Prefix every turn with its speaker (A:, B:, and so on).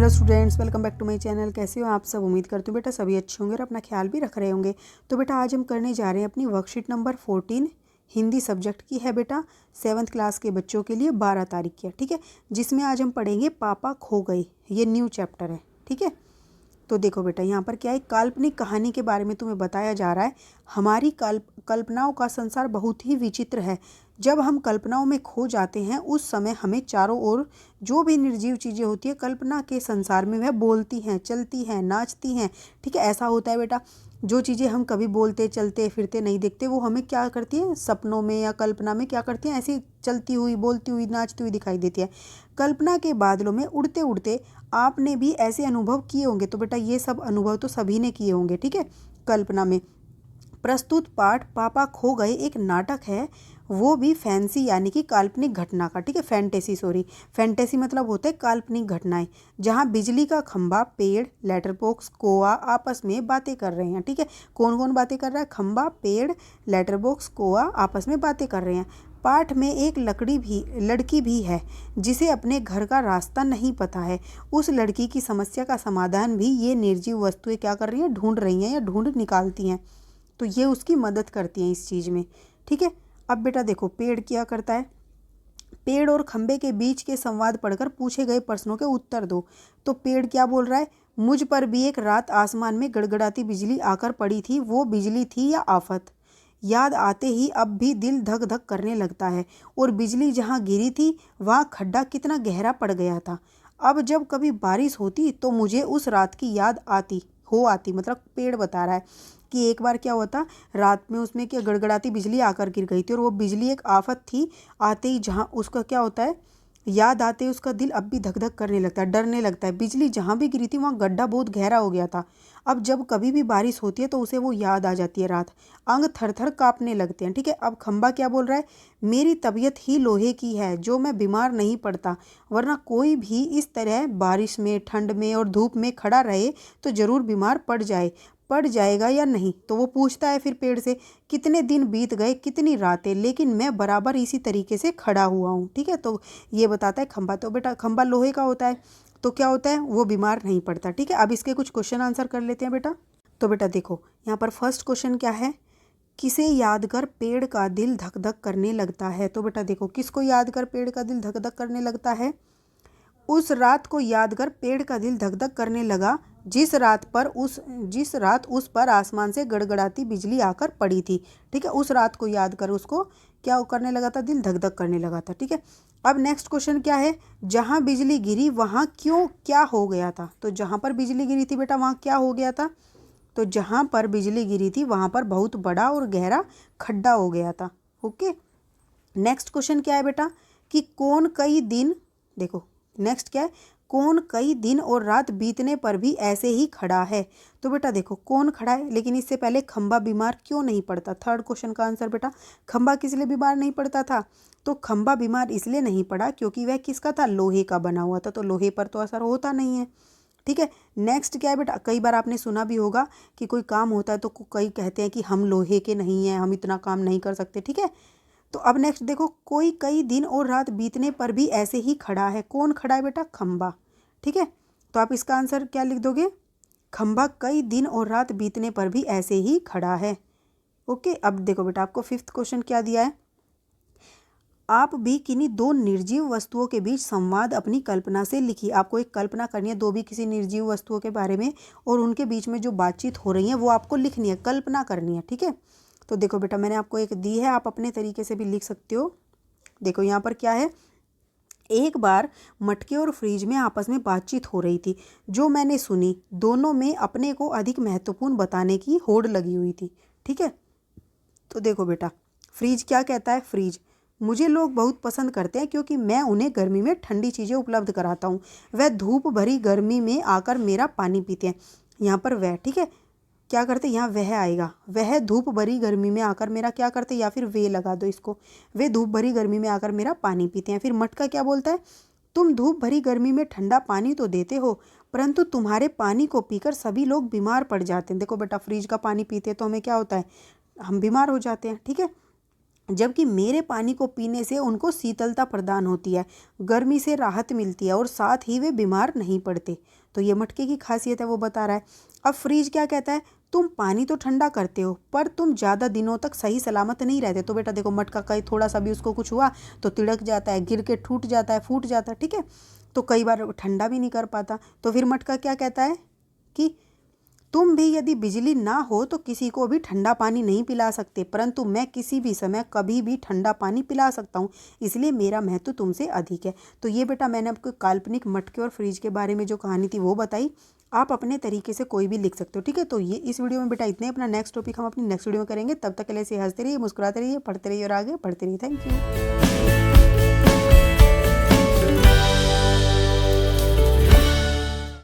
A: Hello students, welcome back to my channel. कैसे हो आप सब? उम्मीद करती हूँ बेटा सभी अच्छे होंगे और अपना ख्याल भी रख रहे होंगे। तो बेटा आज हम करने जा रहे हैं अपनी वर्कशीट नंबर 14 हिंदी सब्जेक्ट की है बेटा, 7th क्लास के बच्चों के लिए 12 तारीख की है। ठीक है, जिसमें आज हम पढ़ेंगे पापा खो गए। ये न्यू चैप्टर है। ठीक है, तो देखो बेटा यहाँ पर क्या है, काल्पनिक कहानी के बारे में तुम्हें बताया जा रहा है। हमारी कल्पनाओं का संसार बहुत ही विचित्र है। जब हम कल्पनाओं में खो जाते हैं उस समय हमें चारों ओर जो भी निर्जीव चीज़ें होती है कल्पना के संसार में वह बोलती हैं, चलती हैं, नाचती हैं। ठीक है, ऐसा होता है बेटा। जो चीज़ें हम कभी बोलते चलते फिरते नहीं देखते वो हमें क्या करती हैं, सपनों में या कल्पना में क्या करती हैं, ऐसी चलती हुई, बोलती हुई, नाचती हुई दिखाई देती है। कल्पना के बादलों में उड़ते उड़ते आपने भी ऐसे अनुभव किए होंगे। तो बेटा ये सब अनुभव तो सभी ने किए होंगे। ठीक है, कल्पना में प्रस्तुत पाठ पापा खो गए एक नाटक है, वो भी फैंसी यानी कि काल्पनिक घटना का। ठीक है, फैंटेसी मतलब होता है काल्पनिक घटनाएं, जहां बिजली का खंभा, पेड़, लेटर बॉक्स, कौआ आपस में बातें कर रहे हैं। ठीक है, कौन कौन बातें कर रहा है? खंभा, पेड़, लेटर बॉक्स, कौआ आपस में बातें कर रहे हैं। पाठ में एक लड़की भी है जिसे अपने घर का रास्ता नहीं पता है। उस लड़की की समस्या का समाधान भी ये निर्जीव वस्तुएं क्या कर रही हैं? ढूंढ रही हैं या ढूंढ निकालती हैं। तो ये उसकी मदद करती हैं इस चीज़ में। ठीक है, अब बेटा देखो पेड़ क्या करता है। पेड़ और खंबे के बीच के संवाद पढ़कर पूछे गए प्रश्नों के उत्तर दो। तो पेड़ क्या बोल रहा है? मुझ पर भी एक रात आसमान में गड़गड़ाती बिजली आकर पड़ी थी, वो बिजली थी या आफत? याद आते ही अब भी दिल धक धक करने लगता है। और बिजली जहाँ गिरी थी वहाँ खड्डा कितना गहरा पड़ गया था। अब जब कभी बारिश होती तो मुझे उस रात की याद आती। मतलब पेड़ बता रहा है कि एक बार क्या हुआ था, रात में उसमें क्या गड़गड़ाती बिजली आकर गिर गई थी और वो बिजली एक आफत थी। आते ही जहाँ उसका क्या होता है, याद आते ही उसका दिल अब भी धक धक करने लगता है, डरने लगता है। बिजली जहाँ भी गिरी थी वहाँ गड्ढा बहुत गहरा हो गया था। अब जब कभी भी बारिश होती है तो उसे वो याद आ जाती है रात, अंग थर थर काँपने लगते हैं। ठीक है, अब खंबा क्या बोल रहा है? मेरी तबीयत ही लोहे की है जो मैं बीमार नहीं पड़ता, वरना कोई भी इस तरह बारिश में, ठंड में और धूप में खड़ा रहे तो ज़रूर बीमार पड़ जाएगा या नहीं। तो वो पूछता है फिर पेड़ से, कितने दिन बीत गए, कितनी रातें, लेकिन मैं बराबर इसी तरीके से खड़ा हुआ हूँ। ठीक है, तो ये बताता है खंबा। तो बेटा खंबा लोहे का होता है तो क्या होता है, वो बीमार नहीं पड़ता। ठीक है, अब इसके कुछ क्वेश्चन आंसर कर लेते हैं बेटा। तो बेटा देखो यहाँ पर फर्स्ट क्वेश्चन क्या है, किसे याद कर पेड़ का दिल धक धक करने लगता है? तो बेटा देखो किसको याद कर पेड़ का दिल धक धक करने लगता है? उस रात को याद कर पेड़ का दिल धक धक करने लगा जिस रात उस पर आसमान से गड़गड़ाती बिजली आकर पड़ी थी। ठीक है, उस रात को याद कर उसको क्या करने लगा था? दिल धक धक करने लगा था। ठीक है, अब नेक्स्ट क्वेश्चन क्या है, जहाँ बिजली गिरी वहाँ क्या हो गया था? तो जहाँ पर बिजली गिरी थी बेटा वहाँ क्या हो गया था? तो जहाँ पर बिजली गिरी थी वहाँ पर बहुत बड़ा और गहरा खड्डा हो गया था। ओके, नेक्स्ट क्वेश्चन क्या है बेटा कि कौन कई दिन, देखो नेक्स्ट क्या है, कौन कई दिन और रात बीतने पर भी ऐसे ही खड़ा है? तो बेटा देखो कौन खड़ा है, लेकिन इससे पहले खंबा बीमार क्यों नहीं पड़ता? थर्ड क्वेश्चन का आंसर बेटा, खंबा किस लिए बीमार नहीं पड़ता था? तो खंबा बीमार इसलिए नहीं पड़ा क्योंकि वह किसका था? लोहे का बना हुआ था, तो लोहे पर तो असर होता नहीं है। ठीक है, नेक्स्ट क्या है बेटा, कई बार आपने सुना भी होगा कि कोई काम होता है तो कई कहते हैं कि हम लोहे के नहीं हैं, हम इतना काम नहीं कर सकते। ठीक है, तो अब नेक्स्ट देखो, कोई कई दिन और रात बीतने पर भी ऐसे ही खड़ा है। कौन खड़ा है बेटा? खंबा। ठीक है, तो आप इसका आंसर क्या लिख दोगे? खंबा कई दिन और रात बीतने पर भी ऐसे ही खड़ा है। ओके, अब देखो बेटा आपको फिफ्थ क्वेश्चन क्या दिया है, आप भी किन्हीं दो निर्जीव वस्तुओं के बीच संवाद अपनी कल्पना से लिखिए। आपको एक कल्पना करनी है दो भी किसी निर्जीव वस्तुओं के बारे में और उनके बीच में जो बातचीत हो रही है वो आपको लिखनी है, कल्पना करनी है। ठीक है, तो देखो बेटा मैंने आपको एक दी है, आप अपने तरीके से भी लिख सकते हो। देखो यहाँ पर क्या है, एक बार मटके और फ्रिज में आपस में बातचीत हो रही थी जो मैंने सुनी। दोनों में अपने को अधिक महत्वपूर्ण बताने की होड़ लगी हुई थी। ठीक है, तो देखो बेटा फ्रिज क्या कहता है, फ्रिज मुझे लोग बहुत पसंद करते हैं क्योंकि मैं उन्हें गर्मी में ठंडी चीज़ें उपलब्ध कराता हूँ। वह धूप भरी गर्मी में आकर मेरा पानी पीते हैं। यहाँ पर वह, ठीक है, क्या करते, यहाँ वह आएगा, वह धूप भरी गर्मी में आकर मेरा क्या करते, या फिर वे लगा दो इसको, वे धूप भरी गर्मी में आकर मेरा पानी पीते हैं। फिर मटका क्या बोलता है, तुम धूप भरी गर्मी में ठंडा पानी तो देते हो परंतु तुम्हारे पानी को पीकर सभी लोग बीमार पड़ जाते हैं। देखो बेटा फ्रिज का पानी पीते तो हमें क्या होता है, हम बीमार हो जाते हैं। ठीक है, जबकि मेरे पानी को पीने से उनको शीतलता प्रदान होती है, गर्मी से राहत मिलती है और साथ ही वे बीमार नहीं पड़ते। तो ये मटके की खासियत है वो बता रहा है। अब फ्रिज क्या कहता है, तुम पानी तो ठंडा करते हो पर तुम ज़्यादा दिनों तक सही सलामत नहीं रहते। तो बेटा देखो, मटका कहीं थोड़ा सा भी उसको कुछ हुआ तो तिड़क जाता है, गिर के टूट जाता है, फूट जाता है, ठीक है। तो कई बार ठंडा भी नहीं कर पाता। तो फिर मटका क्या कहता है कि तुम भी यदि बिजली ना हो तो किसी को भी ठंडा पानी नहीं पिला सकते, परंतु मैं किसी भी समय कभी भी ठंडा पानी पिला सकता हूँ, इसलिए मेरा महत्व तुमसे अधिक है। तो ये बेटा मैंने आपको काल्पनिक मटके और फ्रिज के बारे में जो कहानी थी वो बताई। आप अपने तरीके से कोई भी लिख सकते हो, ठीक है। तो ये इस वीडियो में बेटा इतने। अपना नेक्स्ट टॉपिक हम अपनी नेक्स्ट वीडियो में करेंगे। तब तक के लिए ऐसे हंसते रहिए, मुस्कुराते रहिए, पढ़ते रहिए और आगे बढ़ते रहिए। Thank you.